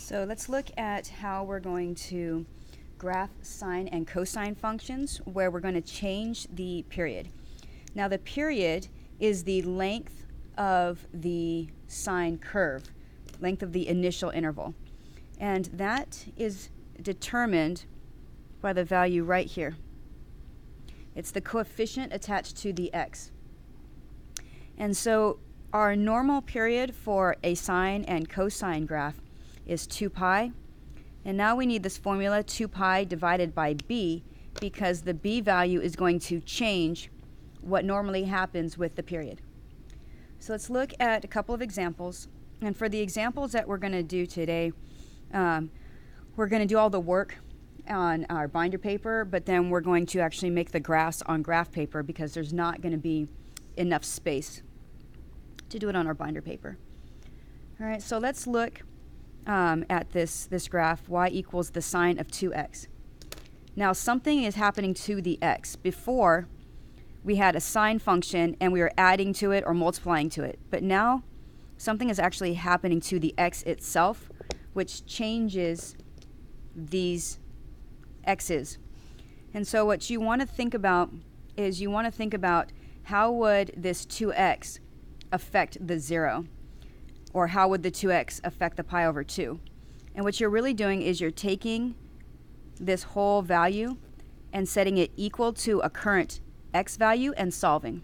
So let's look at how we're going to graph sine and cosine functions where we're going to change the period. Now the period is the length of the sine curve, length of the initial interval. And that is determined by the value right here. It's the coefficient attached to the x. And so our normal period for a sine and cosine graph is 2 pi. And now we need this formula 2 pi divided by b, because the b value is going to change what normally happens with the period. So let's look at a couple of examples. And for the examples that we're going to do today, we're going to do all the work on our binder paper, but then we're going to actually make the graphs on graph paper because there's not going to be enough space to do it on our binder paper. All right, so let's look at this graph, y equals the sine of 2x. Now something is happening to the x. Before, we had a sine function and we were adding to it or multiplying to it. But now something is actually happening to the x itself, which changes these x's. And so what you want to think about is you want to think about how would this 2x affect the 0? Or how would the 2x affect the pi over 2? And what you're really doing is you're taking this whole value and setting it equal to a current x value and solving.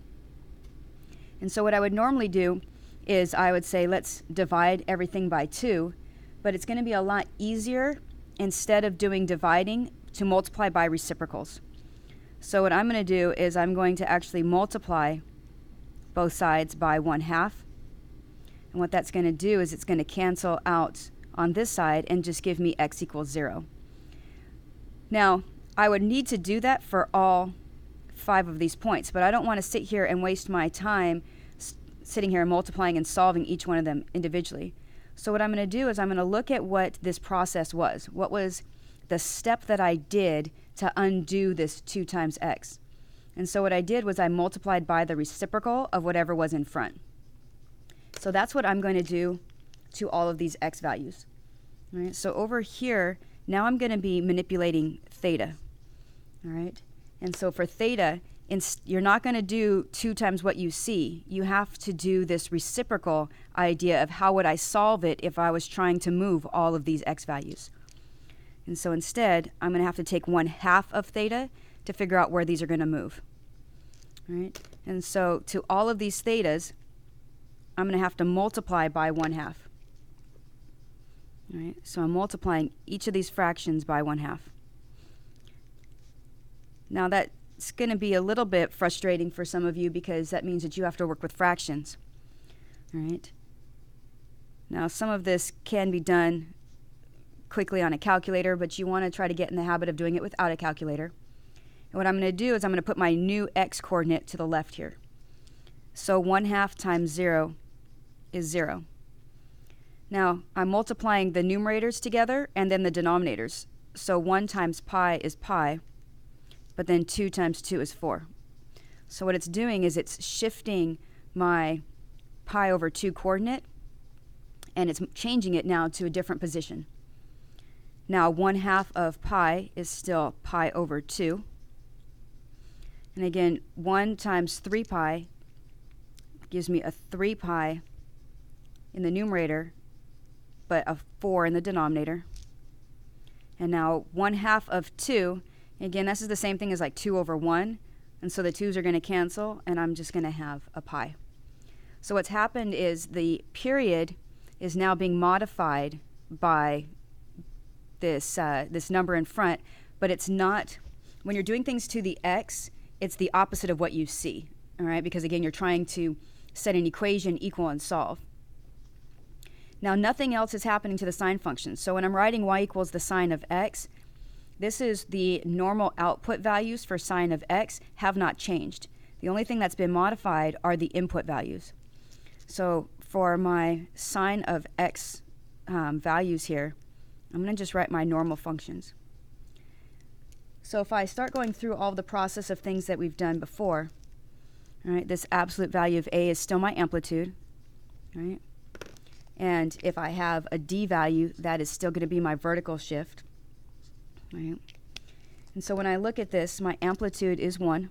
And so what I would normally do is I would say let's divide everything by 2, but it's going to be a lot easier instead of doing dividing to multiply by reciprocals. So what I'm going to do is I'm going to actually multiply both sides by 1/2. And what that's going to do is it's going to cancel out on this side and just give me x equals 0. Now, I would need to do that for all 5 of these points, but I don't want to sit here and waste my time sitting here and multiplying and solving each one of them individually. So what I'm going to do is I'm going to look at what this process was. What was the step that I did to undo this 2 times x? And so what I did was I multiplied by the reciprocal of whatever was in front. So that's what I'm going to do to all of these x values. All right, so over here, now I'm going to be manipulating theta. All right, and so for theta, you're not going to do 2 times what you see. You have to do this reciprocal idea of how would I solve it if I was trying to move all of these x values. And so instead, I'm going to have to take 1/2 of theta to figure out where these are going to move. All right, and so to all of these thetas, I'm going to have to multiply by 1/2. All right, so I'm multiplying each of these fractions by 1/2. Now that's going to be a little bit frustrating for some of you because that means that you have to work with fractions. All right. Now some of this can be done quickly on a calculator, but you want to try to get in the habit of doing it without a calculator. And what I'm going to do is I'm going to put my new x coordinate to the left here. So 1/2 times 0 is 0. Now, I'm multiplying the numerators together and then the denominators. So 1 times pi is pi, but then 2 times 2 is 4. So what it's doing is it's shifting my pi over 2 coordinate, and it's changing it now to a different position. Now, 1/2 of pi is still pi over 2. And again, 1 times 3 pi gives me a 3 pi in the numerator, but a 4 in the denominator. And now 1/2 of 2, again, this is the same thing as like 2 over 1. And so the 2's are going to cancel, and I'm just going to have a pi. So what's happened is the period is now being modified by this number in front, but it's not, when you're doing things to the x, it's the opposite of what you see, all right? Because again, you're trying to set an equation, equal, and solve. Now nothing else is happening to the sine function. So when I'm writing y equals the sine of x, this is the normal output values for sine of x have not changed. The only thing that's been modified are the input values. So for my sine of x values here, I'm going to just write my normal functions. So if I start going through all the process of things that we've done before, all right, this absolute value of a is still my amplitude, right? And if I have a d value, that is still going to be my vertical shift. Right? And so when I look at this, my amplitude is 1.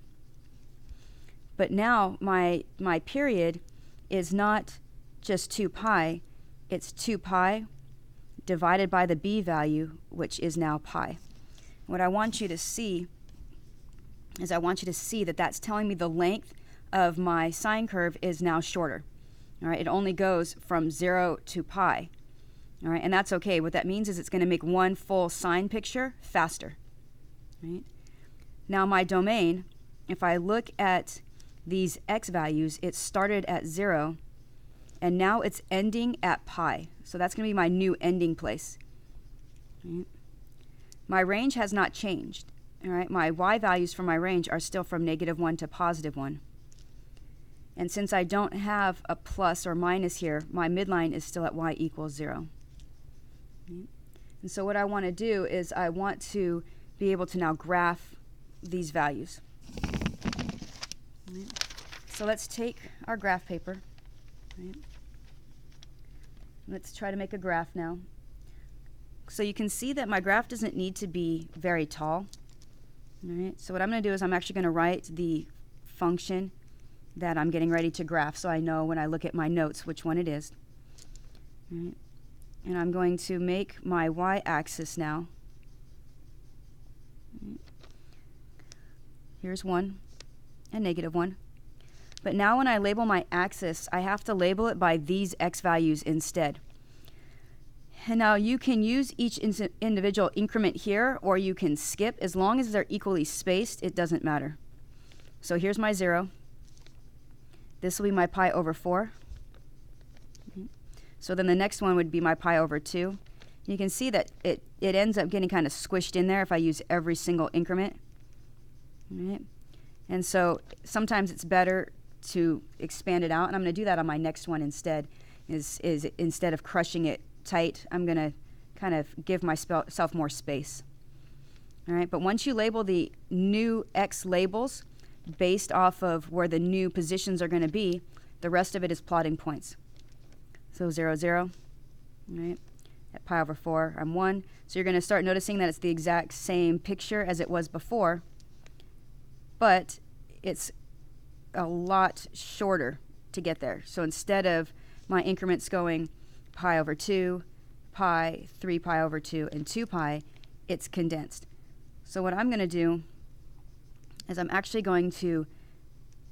But now my period is not just 2 pi, it's 2 pi divided by the b value, which is now pi. What I want you to see is I want you to see that that's telling me the length of my sine curve is now shorter. All right, it only goes from 0 to pi. All right, and that's okay. What that means is it's going to make one full sine picture faster. Right? Now my domain, if I look at these x values, it started at 0, and now it's ending at pi. So that's going to be my new ending place. Right? My range has not changed. All right, my y values for my range are still from -1 to +1. And since I don't have a plus or minus here, my midline is still at y equals 0. Right? And so what I want to do is I want to be able to now graph these values. Right? So let's take our graph paper. Right? Let's try to make a graph now. So you can see that my graph doesn't need to be very tall. All right? So what I'm going to do is I'm actually going to write the function that I'm getting ready to graph so I know when I look at my notes which one it is. All right? And I'm going to make my y-axis now. Here's 1 and -1. But now when I label my axis, I have to label it by these x values instead. And now you can use each individual increment here, or you can skip. As long as they're equally spaced, it doesn't matter. So here's my 0. This will be my pi over 4. So then the next one would be my pi over 2. You can see that it ends up getting kind of squished in there if I use every single increment. Right? And so sometimes it's better to expand it out, and I'm going to do that on my next one instead. Is instead of crushing it tight, I'm going to kind of give myself more space. All right, but once you label the new x labels based off of where the new positions are going to be, the rest of it is plotting points. So 0, 0, right? At pi over 4, I'm 1. So you're going to start noticing that it's the exact same picture as it was before, but it's a lot shorter to get there. So instead of my increments going pi over 2, pi, 3 pi over 2, and 2 pi, it's condensed. So what I'm going to do is I'm actually going to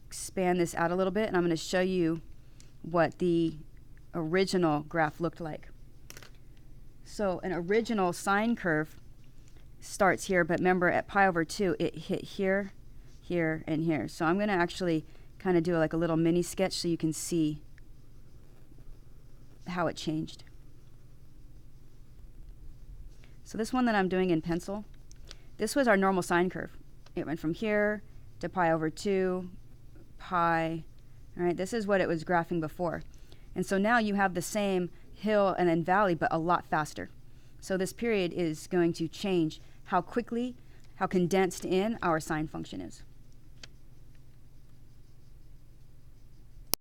expand this out a little bit, and I'm going to show you what the original graph looked like. So an original sine curve starts here, but remember at pi over 2, it hit here, here, and here. So I'm going to actually kind of do like a little mini sketch so you can see how it changed. So this one that I'm doing in pencil, this was our normal sine curve. It went from here to pi over 2, pi. All right, this is what it was graphing before. And so now you have the same hill and then valley, but a lot faster. So this period is going to change how quickly, how condensed in our sine function is.